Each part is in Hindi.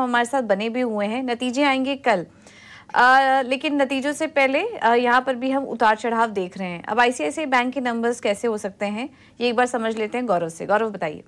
हमारे साथ बने भी हुए हैं। नतीजे आएंगे कल, लेकिन नतीजों से पहले यहाँ पर भी हम उतार चढ़ाव देख रहे हैं। अब आईसीआईसीआई बैंक के नंबर्स कैसे हो सकते हैं, ये एक बार समझ लेते हैं गौरव से। गौरव बताइए।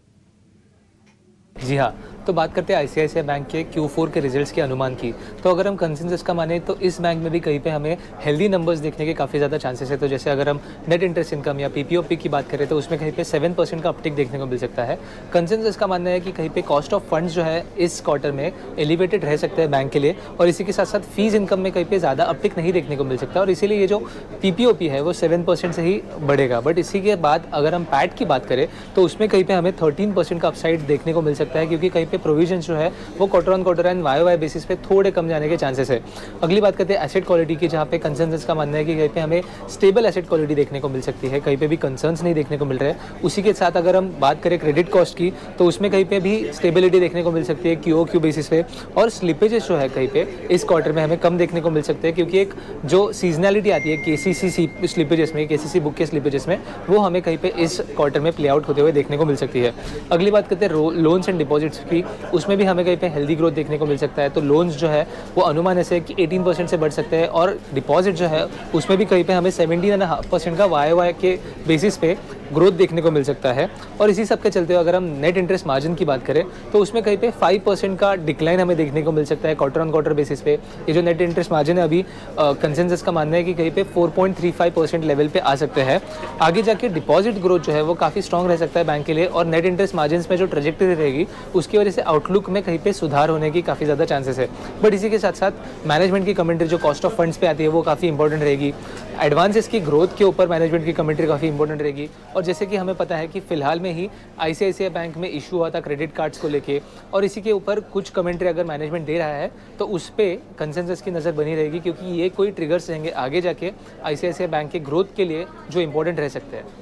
जी हाँ, तो बात करते हैं आईसीआईसीआई बैंक के Q4 के रिजल्ट्स के अनुमान की। तो अगर हम कंसेंसस का माने तो इस बैंक में भी कहीं पे हमें हेल्दी नंबर्स देखने के काफ़ी ज़्यादा चांसेस है। तो जैसे अगर हम नेट इंटरेस्ट इनकम या पीपीओपी की बात करें तो उसमें कहीं पे 7% का अपटिक देखने को मिल सकता है। कंसेंसस का मानना है कि कहीं पे कॉस्ट ऑफ फंड्स जो है इस क्वार्टर में एलिवेटेड रह सकता है बैंक के लिए, और इसी के साथ साथ फीस इनकम में कहीं पे ज़्यादा अपटिक नहीं देखने को मिल सकता, और इसीलिए ये जो पीपीओपी है वो 7% से ही बढ़ेगा। बट इसी के बाद अगर हम पैट की बात करें तो उसमें कहीं पे हमें 13% का अपसाइड देखने को मिल सकता है, क्योंकि कहीं पे प्रोविजन जो है वो quarter on quarter and Y basis पे थोड़े कम जाने के चांसेस है। अगली बात करते हैं एसेट क्वालिटी की, जहाँ पे कंसेंसस का मानना है कि कहीं पे हमें स्टेबल एसेट क्वालिटी देखने को मिल सकती है, कहीं पे भी कंसर्न्स नहीं देखने को मिल रहे हैं। उसी के साथ अगर हम बात करें क्रेडिट कॉस्ट की तो उसमें कहीं पे भी स्टेबिलिटी देखने को मिल सकती है QOQ बेसिस पे, और स्लिपेजेस जो है कहीं पे इस क्वार्टर में हमें कम देखने को मिल सकते हैं, क्योंकि एक जो सीजनैलिटी आती है केसीसी स्लिपेजेस में, केसीसी बुक के स्लिपेजेस में, वो हमें कहीं पे इस क्वार्टर में प्ले आउट होते हुए देखने को मिल सकती है। अगली बात करते हैं लोन्स एंड डिपॉजिट्स की, उसमें भी हमें कहीं पे हेल्दी ग्रोथ देखने को मिल सकता है। तो लोन्स जो है वो अनुमान ऐसे कि 18% से बढ़ सकते हैं, और डिपॉजिट जो है उसमें भी कहीं पे हमें 17.5% का वाई के बेसिस पे ग्रोथ देखने को मिल सकता है। और इसी सब के चलते हुए अगर हम नेट इंटरेस्ट मार्जिन की बात करें तो उसमें कहीं पे 5% का डिक्लाइन हमें देखने को मिल सकता है क्वार्टर ऑन क्वार्टर बेसिस पे। ये जो नेट इंटरेस्ट मार्जिन है अभी कंसेंसस का मानना है कि कहीं पे 4.35% लेवल पे आ सकते हैं। आगे जाके डिपॉजिट ग्रोथ जो है वो काफ़ी स्ट्रॉन्ग रह सकता है बैंक के लिए, और नेट इंटरेस्ट मार्जिन में जो ट्रेजेक्टरी रहेगी उसकी वजह से आउटलुक में कहीं पे सुधार होने की काफ़ी ज़्यादा चांसेस है। बट इसी के साथ साथ मैनेजमेंट की कमेंट्री जो कॉस्ट ऑफ फंड्स पे आती है वो काफ़ी इंपॉर्टेंट रहेगी। एडवांसेस की ग्रोथ के ऊपर मैनेजमेंट की कमेंट्री काफ़ी इंपॉर्टेंट रहेगी। और जैसे कि हमें पता है कि फिलहाल में ही आईसीआईसीआई बैंक में इशू हुआ था क्रेडिट कार्ड्स को लेके, और इसी के ऊपर कुछ कमेंट्री अगर मैनेजमेंट दे रहा है तो उस पर कंसेंसस की नज़र बनी रहेगी, क्योंकि ये कोई ट्रिगर्स रहेंगे आगे जाके आईसीआईसीआई बैंक के ग्रोथ के लिए जो इंपॉर्टेंट रह सकते हैं।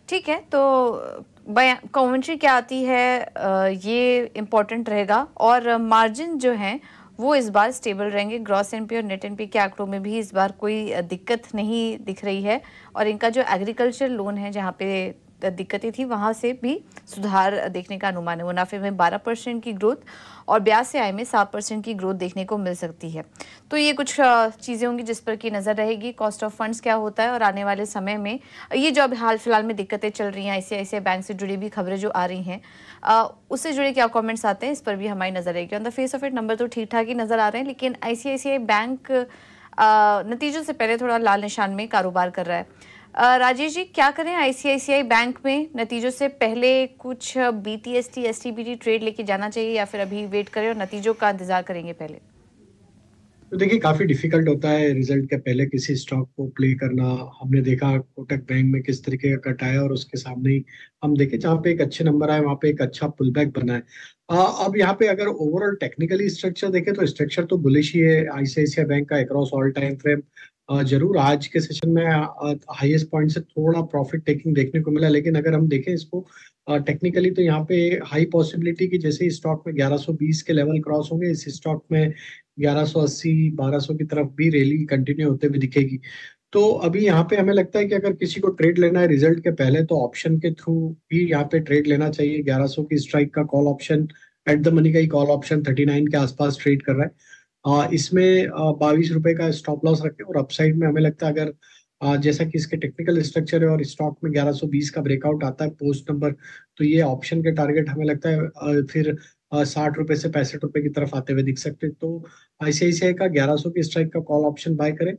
ठीक है, तो कमेंट्री क्या आती है ये इम्पोर्टेंट रहेगा, और मार्जिन जो हैं वो इस बार स्टेबल रहेंगे। ग्रॉस एनपी और नेट एनपी के आंकड़ों में भी इस बार कोई दिक्कत नहीं दिख रही है, और इनका जो एग्रीकल्चर लोन है जहाँ पे दिक्कतें थी वहाँ से भी सुधार देखने का अनुमान है। मुनाफे में 12% की ग्रोथ और ब्याज से आय में 7% की ग्रोथ देखने को मिल सकती है। तो ये कुछ चीज़ें होंगी जिस पर की नज़र रहेगी। कॉस्ट ऑफ फंड्स क्या होता है, और आने वाले समय में ये जो अब हाल फिलहाल में दिक्कतें चल रही हैं आईसीआईसीआई बैंक से जुड़ी भी खबरें जो आ रही हैं उससे जुड़े क्या कमेंट्स आते हैं, इस पर भी हमारी नज़र रहेगी। On the face of it number तो ठीक ठाक ही नज़र आ रहे हैं, लेकिन आईसीआईसीआई बैंक नतीजों से पहले थोड़ा लाल निशान में कारोबार कर रहा है। राजेश जी, क्या करें आईसीआईसीआई बैंक में नतीजों से पहले कुछ बीटीएसटी एसटीबीटी ट्रेड लेके जाना चाहिए, या फिर अभी वेट करें और नतीजों का इंतजार करेंगे पहले? तो देखिए, काफी डिफिकल्ट होता है रिजल्ट के पहले किसी स्टॉक को प्ले करना। हमने देखा कोटक बैंक में किस तरीके का कट आया, और उसके सामने ही हम देखे जहाँ पे एक अच्छे नंबर आए वहाँ पे एक अच्छा पुल बैक बना है। अब यहाँ पे अगर ओवरऑल टेक्निकली स्ट्रक्चर देखें तो स्ट्रक्चर तो बुलिश ही है आईसीआईसीआई बैंक का अक्रॉस ऑल टाइम फ्रेम। जरूर आज के सेशन में हाईएस्ट पॉइंट से थोड़ा प्रॉफिट टेकिंग देखने को मिला, लेकिन अगर हम देखें इसको टेक्निकली तो यहाँ पे हाई पॉसिबिलिटी कि जैसे ही स्टॉक में 1120 के लेवल क्रॉस होंगे, इस स्टॉक में 1180 1200 की तरफ भी रैली कंटिन्यू होते हुए दिखेगी। तो अभी यहाँ पे हमें लगता है कि अगर किसी को ट्रेड लेना है रिजल्ट के पहले तो ऑप्शन के थ्रू भी यहाँ पे ट्रेड लेना चाहिए। 1100 की स्ट्राइक का call option, at the money का ही कॉल ऑप्शन 39 के आसपास ट्रेड कर रहा है। इसमें 22 रुपए का स्टॉप लॉस रखें, और अपसाइड में हमें लगता है अगर जैसा कि इसके टेक्निकल स्ट्रक्चर है और स्टॉक में 1120 का ब्रेकआउट आता है पोस्ट नंबर, तो ये ऑप्शन के टारगेट हमें लगता है फिर 60 रुपए से 65 रुपए की तरफ आते हुए दिख सकते हैं। तो आईसीआईसीआई का 1100 की स्ट्राइक का कॉल ऑप्शन बाय करें,